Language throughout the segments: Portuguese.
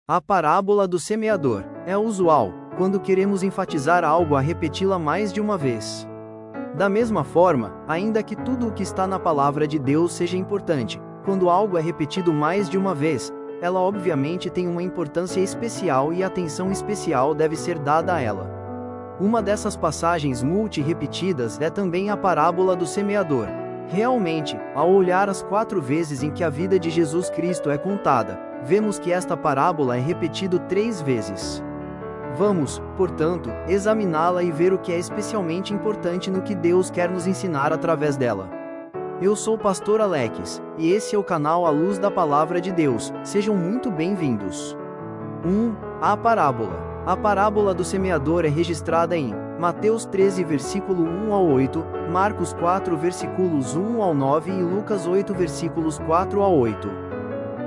A parábola do semeador é usual, quando queremos enfatizar algo a repeti-la mais de uma vez. Da mesma forma, ainda que tudo o que está na palavra de Deus seja importante, quando algo é repetido mais de uma vez, ela obviamente tem uma importância especial e atenção especial deve ser dada a ela. Uma dessas passagens multi-repetidas é também a parábola do semeador. Realmente, ao olhar as 4 vezes em que a vida de Jesus Cristo é contada, vemos que esta parábola é repetida 3 vezes. Vamos, portanto, examiná-la e ver o que é especialmente importante no que Deus quer nos ensinar através dela. Eu sou o pastor Alex, e esse é o canal A Luz da Palavra de Deus. Sejam muito bem-vindos. 1. A parábola. A parábola do semeador é registrada em Mateus 13 versículo 1 ao 8, Marcos 4 versículos 1 ao 9 e Lucas 8 versículos 4 ao 8.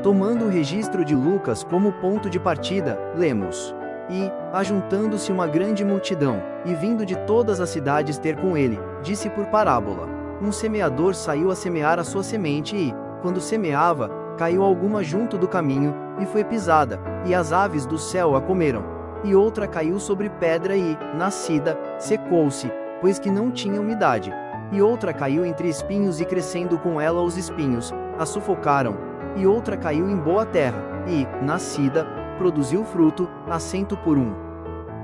Tomando o registro de Lucas como ponto de partida, lemos: E, ajuntando-se uma grande multidão, e vindo de todas as cidades ter com ele, disse por parábola: Um semeador saiu a semear a sua semente e, quando semeava, caiu alguma junto do caminho, e foi pisada, e as aves do céu a comeram. E outra caiu sobre pedra e, nascida, secou-se, pois que não tinha umidade. E outra caiu entre espinhos e crescendo com ela os espinhos, a sufocaram. E outra caiu em boa terra, e, nascida, produziu fruto, a 100 por 1.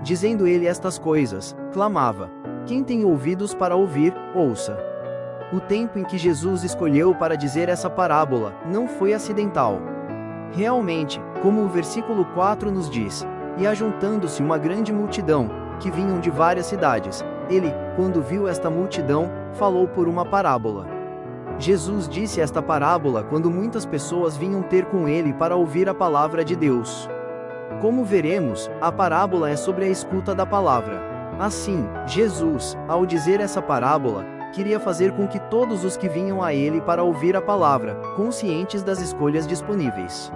Dizendo ele estas coisas, clamava: Quem tem ouvidos para ouvir, ouça. O tempo em que Jesus escolheu para dizer essa parábola não foi acidental. Realmente, como o versículo 4 nos diz, e ajuntando-se uma grande multidão, que vinham de várias cidades, ele, quando viu esta multidão, falou por uma parábola. Jesus disse esta parábola quando muitas pessoas vinham ter com ele para ouvir a palavra de Deus. Como veremos, a parábola é sobre a escuta da palavra. Assim, Jesus, ao dizer essa parábola, queria fazer com que todos os que vinham a ele para ouvir a palavra, conscientes das escolhas disponíveis.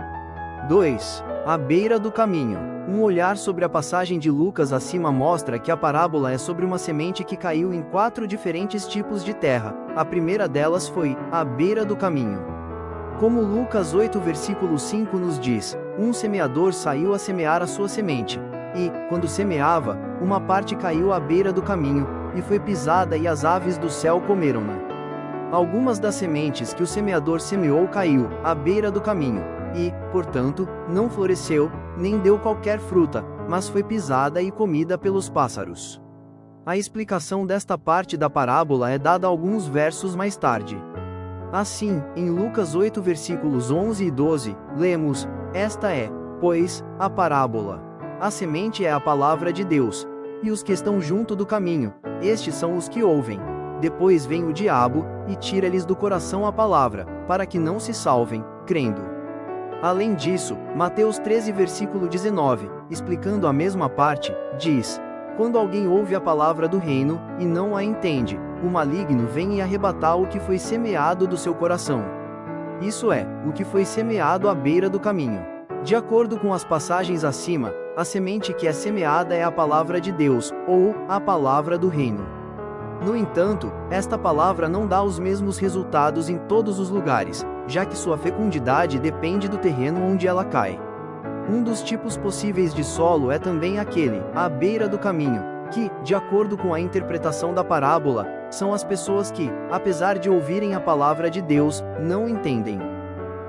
2. À beira do caminho. Um olhar sobre a passagem de Lucas acima mostra que a parábola é sobre uma semente que caiu em 4 diferentes tipos de terra. A primeira delas foi, à beira do caminho. Como Lucas 8 versículo 5 nos diz, um semeador saiu a semear a sua semente. E, quando semeava, uma parte caiu à beira do caminho, e foi pisada e as aves do céu comeram-na. Algumas das sementes que o semeador semeou caiu, à beira do caminho, e, portanto, não floresceu, nem deu qualquer fruta, mas foi pisada e comida pelos pássaros. A explicação desta parte da parábola é dada alguns versos mais tarde. Assim, em Lucas 8 versículos 11 e 12, lemos: Esta é, pois, a parábola. A semente é a palavra de Deus, e os que estão junto do caminho, estes são os que ouvem. Depois vem o diabo, e tira-lhes do coração a palavra, para que não se salvem, crendo. Além disso, Mateus 13 versículo 19, explicando a mesma parte, diz: Quando alguém ouve a palavra do reino, e não a entende, o maligno vem e arrebatar o que foi semeado do seu coração. Isso é, o que foi semeado à beira do caminho. De acordo com as passagens acima, a semente que é semeada é a palavra de Deus, ou a palavra do reino. No entanto, esta palavra não dá os mesmos resultados em todos os lugares, já que sua fecundidade depende do terreno onde ela cai. Um dos tipos possíveis de solo é também aquele, à beira do caminho, que, de acordo com a interpretação da parábola, são as pessoas que, apesar de ouvirem a palavra de Deus, não entendem.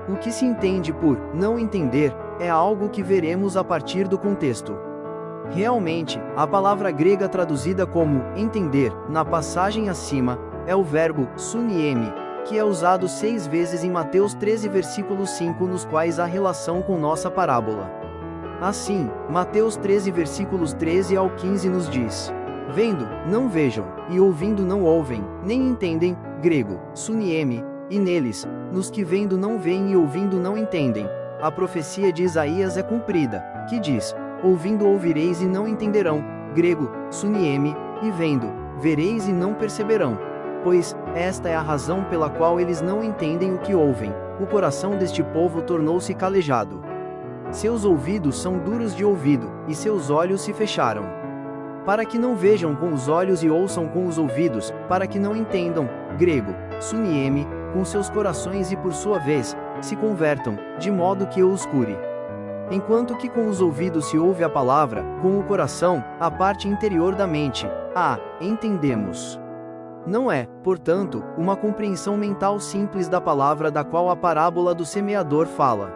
O que se entende por não entender é algo que veremos a partir do contexto. Realmente, a palavra grega traduzida como entender, na passagem acima, é o verbo suniemi, que é usado 6 vezes em Mateus 13 versículo 5, nos quais há relação com nossa parábola. Assim, Mateus 13 versículos 13 ao 15 nos diz: Vendo, não vejam, e ouvindo não ouvem, nem entendem, grego, suniemi, e neles, nos que vendo não veem e ouvindo não entendem, a profecia de Isaías é cumprida, que diz: Ouvindo ouvireis e não entenderão, grego, suniemi, e vendo, vereis e não perceberão. Pois, esta é a razão pela qual eles não entendem o que ouvem, o coração deste povo tornou-se calejado. Seus ouvidos são duros de ouvido, e seus olhos se fecharam. Para que não vejam com os olhos e ouçam com os ouvidos, para que não entendam, grego, suniemi, com seus corações e por sua vez, se convertam, de modo que eu os cure. Enquanto que com os ouvidos se ouve a palavra, com o coração, a parte interior da mente, entendemos. Não é, portanto, uma compreensão mental simples da palavra da qual a parábola do semeador fala.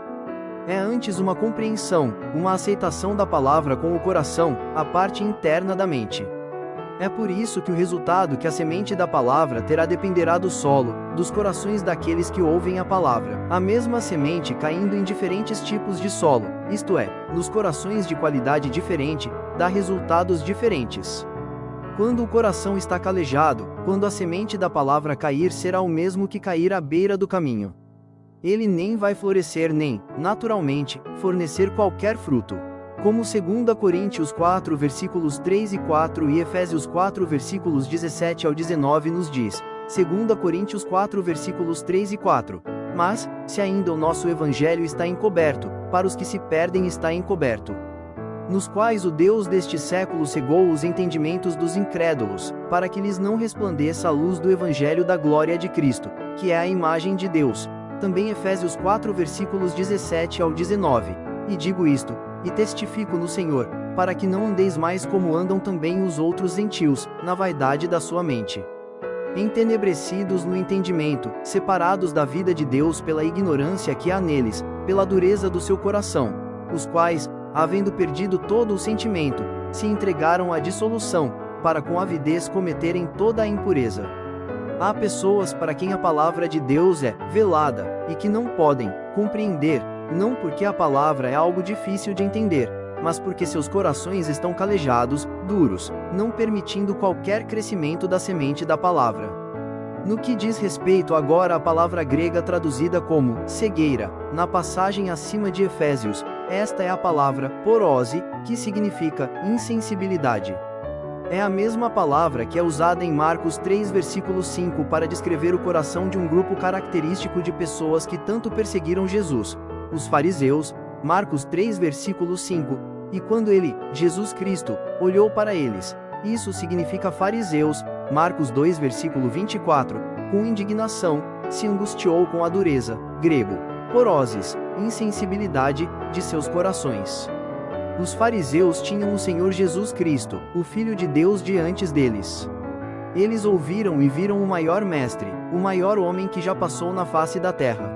É antes uma compreensão, uma aceitação da palavra com o coração, a parte interna da mente. É por isso que o resultado que a semente da palavra terá dependerá do solo, dos corações daqueles que ouvem a palavra. A mesma semente caindo em diferentes tipos de solo, isto é, nos corações de qualidade diferente, dá resultados diferentes. Quando o coração está calejado, quando a semente da palavra cair será o mesmo que cair à beira do caminho. Ele nem vai florescer nem, naturalmente, fornecer qualquer fruto. Como 2 Coríntios 4 versículos 3 e 4 e Efésios 4 versículos 17 ao 19 nos diz, 2 Coríntios 4 versículos 3 e 4, mas, se ainda o nosso evangelho está encoberto, para os que se perdem está encoberto. Nos quais o Deus deste século cegou os entendimentos dos incrédulos, para que lhes não resplandeça a luz do evangelho da glória de Cristo, que é a imagem de Deus. Também Efésios 4 versículos 17 ao 19, e digo isto, e testifico no Senhor, para que não andeis mais como andam também os outros gentios, na vaidade da sua mente. Entenebrecidos no entendimento, separados da vida de Deus pela ignorância que há neles, pela dureza do seu coração, os quais, havendo perdido todo o sentimento, se entregaram à dissolução, para com avidez cometerem toda a impureza. Há pessoas para quem a palavra de Deus é velada, e que não podem compreender, não porque a palavra é algo difícil de entender, mas porque seus corações estão calejados, duros, não permitindo qualquer crescimento da semente da palavra. No que diz respeito agora à palavra grega traduzida como cegueira, na passagem acima de Efésios, esta é a palavra porose, que significa insensibilidade. É a mesma palavra que é usada em Marcos 3 versículo 5 para descrever o coração de um grupo característico de pessoas que tanto perseguiram Jesus, os fariseus, Marcos 3 versículo 5, e quando ele, Jesus Cristo, olhou para eles, isso significa fariseus, Marcos 2 versículo 24, com indignação, se angustiou com a dureza, grego, poroses, insensibilidade, de seus corações. Os fariseus tinham o Senhor Jesus Cristo, o Filho de Deus diante deles. Eles ouviram e viram o maior mestre, o maior homem que já passou na face da terra.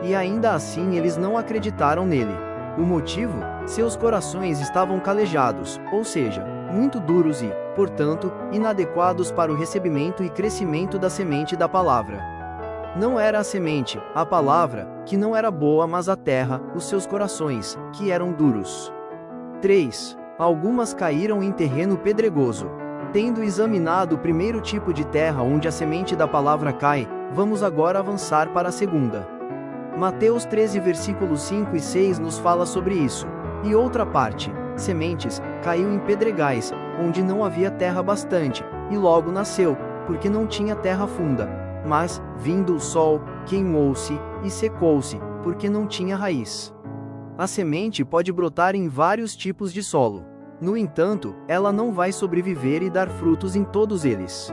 E ainda assim eles não acreditaram nele. O motivo? Seus corações estavam calejados, ou seja, muito duros e, portanto, inadequados para o recebimento e crescimento da semente da palavra. Não era a semente, a palavra, que não era boa, mas a terra, os seus corações, que eram duros. 3. Algumas caíram em terreno pedregoso. Tendo examinado o primeiro tipo de terra onde a semente da palavra cai, vamos agora avançar para a segunda. Mateus 13 versículos 5 e 6 nos fala sobre isso. E outra parte, sementes, caiu em pedregais, onde não havia terra bastante, e logo nasceu, porque não tinha terra funda. Mas, vindo o sol, queimou-se, e secou-se, porque não tinha raiz. A semente pode brotar em vários tipos de solo. No entanto, ela não vai sobreviver e dar frutos em todos eles.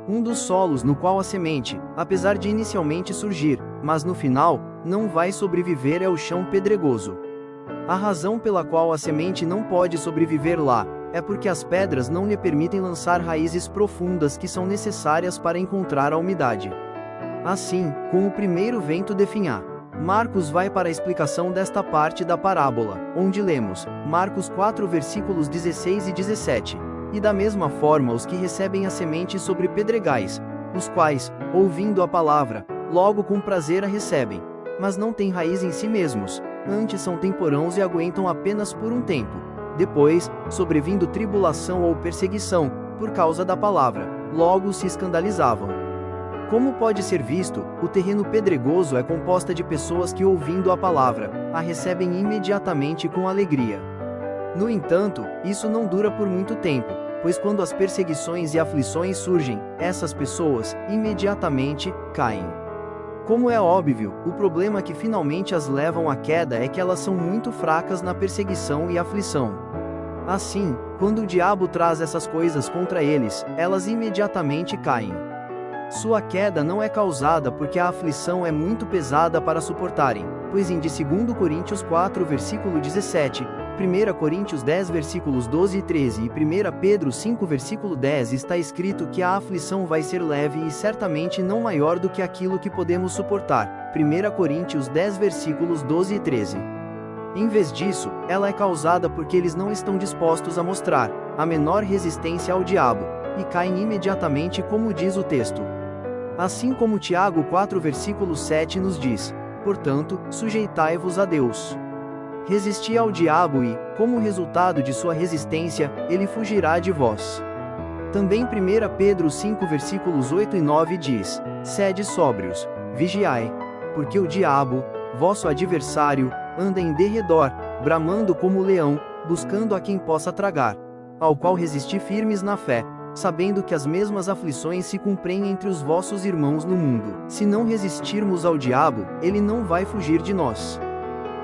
Um dos solos no qual a semente, apesar de inicialmente surgir, mas no final, não vai sobreviver é o chão pedregoso. A razão pela qual a semente não pode sobreviver lá, é porque as pedras não lhe permitem lançar raízes profundas que são necessárias para encontrar a umidade. Assim, com o primeiro vento definhar, Marcos vai para a explicação desta parte da parábola, onde lemos, Marcos 4 versículos 16 e 17, e da mesma forma os que recebem a semente sobre pedregais, os quais, ouvindo a palavra, logo com prazer a recebem, mas não têm raiz em si mesmos, antes são temporãos e aguentam apenas por um tempo. Depois, sobrevindo tribulação ou perseguição, por causa da palavra, logo se escandalizavam. Como pode ser visto, o terreno pedregoso é composto de pessoas que, ouvindo a palavra, a recebem imediatamente com alegria. No entanto, isso não dura por muito tempo, pois quando as perseguições e aflições surgem, essas pessoas, imediatamente, caem. Como é óbvio, o problema que finalmente as levam à queda é que elas são muito fracas na perseguição e aflição. Assim, quando o diabo traz essas coisas contra eles, elas imediatamente caem. Sua queda não é causada porque a aflição é muito pesada para suportarem, pois em de 2 Coríntios 4 versículo 17, 1 Coríntios 10 versículos 12 e 13 e 1 Pedro 5 versículo 10 está escrito que a aflição vai ser leve e certamente não maior do que aquilo que podemos suportar, 1 Coríntios 10 versículos 12 e 13. Em vez disso, ela é causada porque eles não estão dispostos a mostrar a menor resistência ao diabo, e caem imediatamente como diz o texto. Assim como Tiago 4 versículo 7 nos diz, portanto, sujeitai-vos a Deus. Resisti ao diabo e, como resultado de sua resistência, ele fugirá de vós. Também 1 Pedro 5 versículos 8 e 9 diz, sede sóbrios, vigiai, porque o diabo, vosso adversário, anda em derredor, bramando como leão, buscando a quem possa tragar, ao qual resisti firmes na fé, sabendo que as mesmas aflições se cumprem entre os vossos irmãos no mundo. Se não resistirmos ao diabo, ele não vai fugir de nós.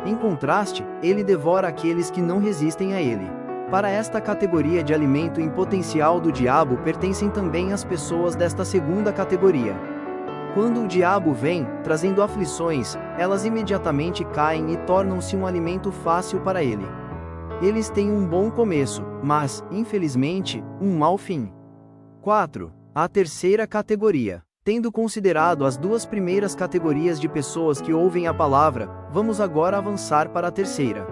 Em contraste, ele devora aqueles que não resistem a ele. Para esta categoria de alimento em potencial do diabo pertencem também as pessoas desta segunda categoria. Quando o diabo vem, trazendo aflições, elas imediatamente caem e tornam-se um alimento fácil para ele. Eles têm um bom começo, mas, infelizmente, um mau fim. 4. A terceira categoria. Tendo considerado as duas primeiras categorias de pessoas que ouvem a palavra, vamos agora avançar para a terceira.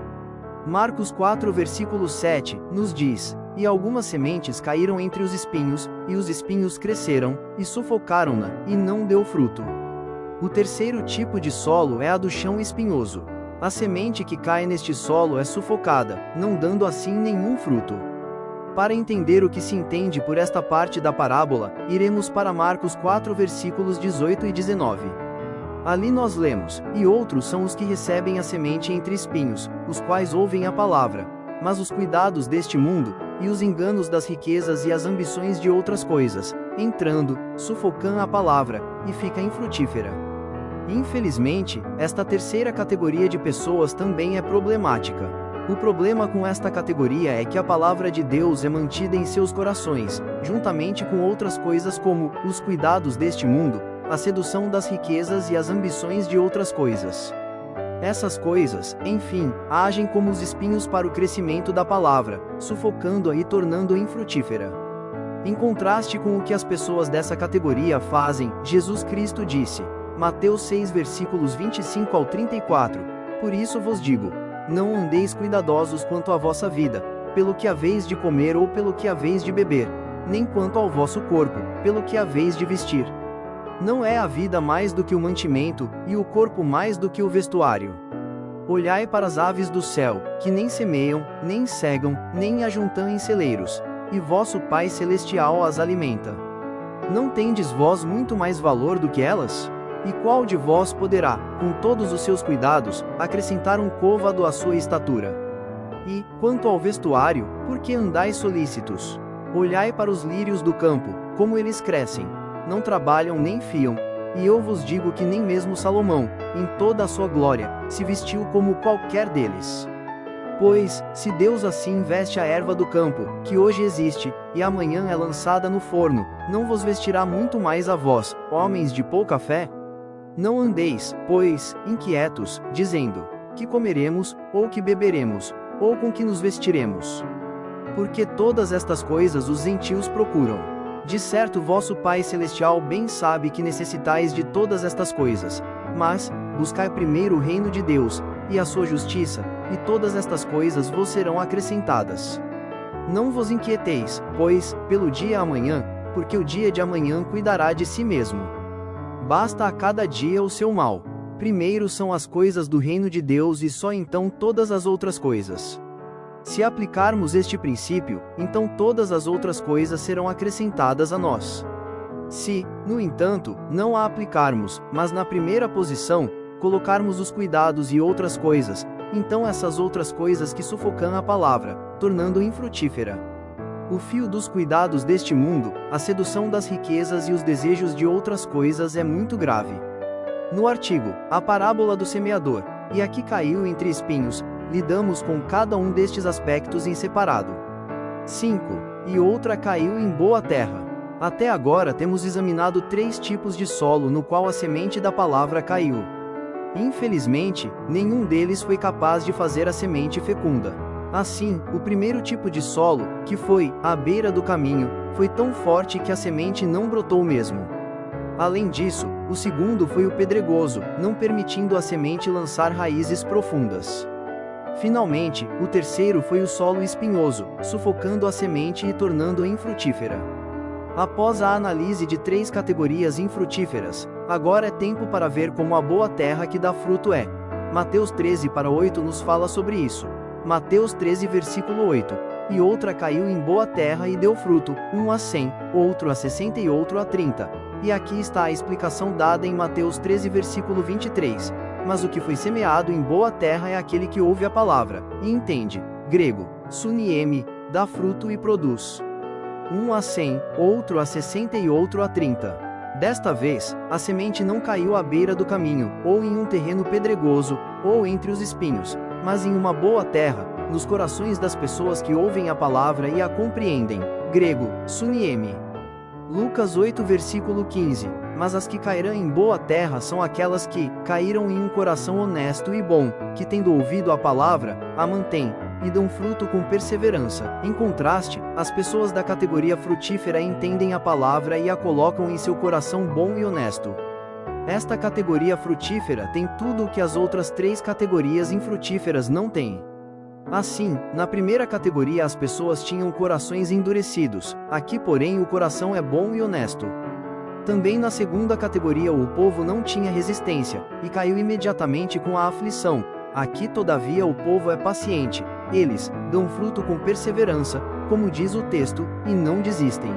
Marcos 4 versículo 7, nos diz, e algumas sementes caíram entre os espinhos, e os espinhos cresceram, e sufocaram-na, e não deu fruto. O terceiro tipo de solo é a do chão espinhoso. A semente que cai neste solo é sufocada, não dando assim nenhum fruto. Para entender o que se entende por esta parte da parábola, iremos para Marcos 4 versículos 18 e 19. Ali nós lemos, e outros são os que recebem a semente entre espinhos, os quais ouvem a palavra, mas os cuidados deste mundo, e os enganos das riquezas e as ambições de outras coisas, entrando, sufocam a palavra, e fica infrutífera. Infelizmente, esta terceira categoria de pessoas também é problemática. O problema com esta categoria é que a palavra de Deus é mantida em seus corações, juntamente com outras coisas como os cuidados deste mundo, a sedução das riquezas e as ambições de outras coisas. Essas coisas, enfim, agem como os espinhos para o crescimento da palavra, sufocando-a e tornando-a infrutífera. Em contraste com o que as pessoas dessa categoria fazem, Jesus Cristo disse, Mateus 6 versículos 25 ao 34, por isso vos digo, não andeis cuidadosos quanto à vossa vida, pelo que haveis de comer ou pelo que haveis de beber, nem quanto ao vosso corpo, pelo que haveis de vestir. Não é a vida mais do que o mantimento, e o corpo mais do que o vestuário? Olhai para as aves do céu, que nem semeiam, nem cegam, nem ajuntam em celeiros, e vosso Pai Celestial as alimenta. Não tendes vós muito mais valor do que elas? E qual de vós poderá, com todos os seus cuidados, acrescentar um côvado à sua estatura? E, quanto ao vestuário, por que andais solícitos? Olhai para os lírios do campo, como eles crescem. Não trabalham nem fiam, e eu vos digo que nem mesmo Salomão, em toda a sua glória, se vestiu como qualquer deles. Pois, se Deus assim veste a erva do campo, que hoje existe, e amanhã é lançada no forno, não vos vestirá muito mais a vós, homens de pouca fé? Não andeis, pois, inquietos, dizendo, que comeremos, ou que beberemos, ou com que nos vestiremos. Porque todas estas coisas os gentios procuram. De certo vosso Pai Celestial bem sabe que necessitais de todas estas coisas, mas, buscai primeiro o reino de Deus, e a sua justiça, e todas estas coisas vos serão acrescentadas. Não vos inquieteis, pois, pelo dia amanhã, porque o dia de amanhã cuidará de si mesmo. Basta a cada dia o seu mal. Primeiro são as coisas do reino de Deus e só então todas as outras coisas. Se aplicarmos este princípio, então todas as outras coisas serão acrescentadas a nós. Se, no entanto, não a aplicarmos, mas na primeira posição, colocarmos os cuidados e outras coisas, então essas outras coisas que sufocam a palavra, tornando infrutífera. O fio dos cuidados deste mundo, a sedução das riquezas e os desejos de outras coisas é muito grave. No artigo, a parábola do semeador, e aqui caiu entre espinhos, lidamos com cada um destes aspectos em separado. 5. E outra caiu em boa terra. Até agora temos examinado 3 tipos de solo no qual a semente da palavra caiu. Infelizmente, nenhum deles foi capaz de fazer a semente fecunda. Assim, o primeiro tipo de solo, que foi à beira do caminho, foi tão forte que a semente não brotou mesmo. Além disso, o segundo foi o pedregoso, não permitindo a semente lançar raízes profundas. Finalmente, o terceiro foi o solo espinhoso, sufocando a semente e tornando-a infrutífera. Após a análise de 3 categorias infrutíferas, agora é tempo para ver como a boa terra que dá fruto é. Mateus 13:8 nos fala sobre isso. Mateus 13 versículo 8. E outra caiu em boa terra e deu fruto, um a 100, outro a 60 e outro a 30. E aqui está a explicação dada em Mateus 13 versículo 23. Mas o que foi semeado em boa terra é aquele que ouve a palavra, e entende, grego, sunieme, dá fruto e produz. Um a 100, outro a 60 e outro a 30. Desta vez, a semente não caiu à beira do caminho, ou em um terreno pedregoso, ou entre os espinhos, mas em uma boa terra, nos corações das pessoas que ouvem a palavra e a compreendem. Grego, sunieme. Lucas 8 versículo 15. Mas as que cairão em boa terra são aquelas que caíram em um coração honesto e bom, que tendo ouvido a palavra, a mantêm, e dão fruto com perseverança. Em contraste, as pessoas da categoria frutífera entendem a palavra e a colocam em seu coração bom e honesto. Esta categoria frutífera tem tudo o que as outras 3 categorias infrutíferas não têm. Assim, na primeira categoria as pessoas tinham corações endurecidos, aqui porém o coração é bom e honesto. Também na segunda categoria o povo não tinha resistência, e caiu imediatamente com a aflição, aqui todavia o povo é paciente, eles dão fruto com perseverança, como diz o texto, e não desistem.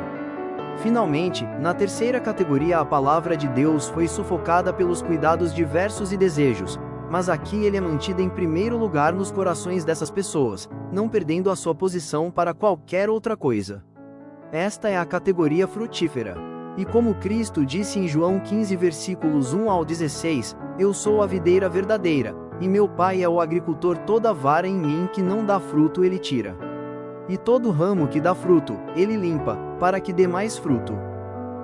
Finalmente, na terceira categoria a palavra de Deus foi sufocada pelos cuidados diversos e desejos, mas aqui ele é mantido em primeiro lugar nos corações dessas pessoas, não perdendo a sua posição para qualquer outra coisa. Esta é a categoria frutífera. E como Cristo disse em João 15 versículos 1 ao 16, eu sou a videira verdadeira, e meu Pai é o agricultor, toda vara em mim que não dá fruto ele tira. E todo ramo que dá fruto, ele limpa, para que dê mais fruto.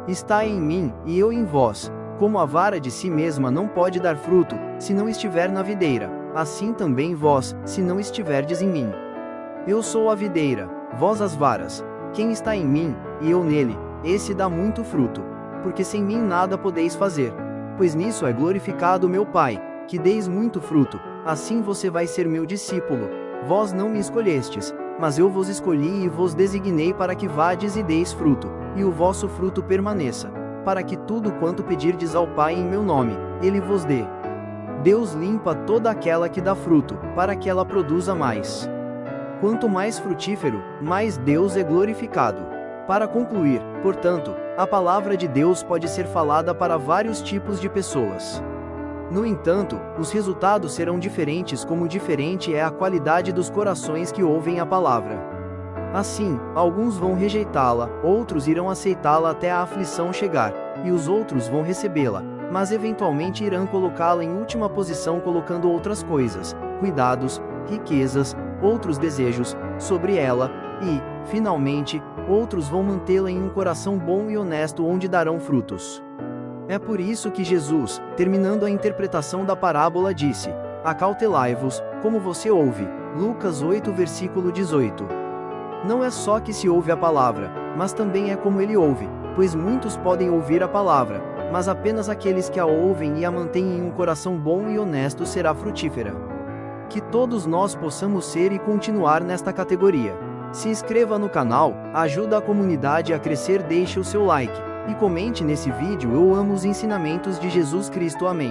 Está em mim, e eu em vós, como a vara de si mesma não pode dar fruto, se não estiver na videira, assim também vós, se não estiverdes em mim. Eu sou a videira, vós as varas. Quem está em mim, e eu nele, esse dá muito fruto, porque sem mim nada podeis fazer. Pois nisso é glorificado meu Pai, que deis muito fruto, assim você vai ser meu discípulo. Vós não me escolhestes, mas eu vos escolhi e vos designei para que vades e deis fruto, e o vosso fruto permaneça, para que tudo quanto pedirdes ao Pai em meu nome, ele vos dê. Deus limpa toda aquela que dá fruto, para que ela produza mais. Quanto mais frutífero, mais Deus é glorificado. Para concluir, portanto, a palavra de Deus pode ser falada para vários tipos de pessoas. No entanto, os resultados serão diferentes, como diferente é a qualidade dos corações que ouvem a palavra. Assim, alguns vão rejeitá-la, outros irão aceitá-la até a aflição chegar, e os outros vão recebê-la, mas eventualmente irão colocá-la em última posição colocando outras coisas, cuidados, riquezas, outros desejos, sobre ela, e, finalmente, outros vão mantê-la em um coração bom e honesto onde darão frutos. É por isso que Jesus, terminando a interpretação da parábola disse, acautelai-vos, como você ouve, Lucas 8 versículo 18. Não é só que se ouve a palavra, mas também é como ele ouve, pois muitos podem ouvir a palavra, mas apenas aqueles que a ouvem e a mantêm em um coração bom e honesto será frutífera. Que todos nós possamos ser e continuar nesta categoria. Se inscreva no canal, ajuda a comunidade a crescer, deixe o seu like, e comente nesse vídeo: eu amo os ensinamentos de Jesus Cristo. Amém.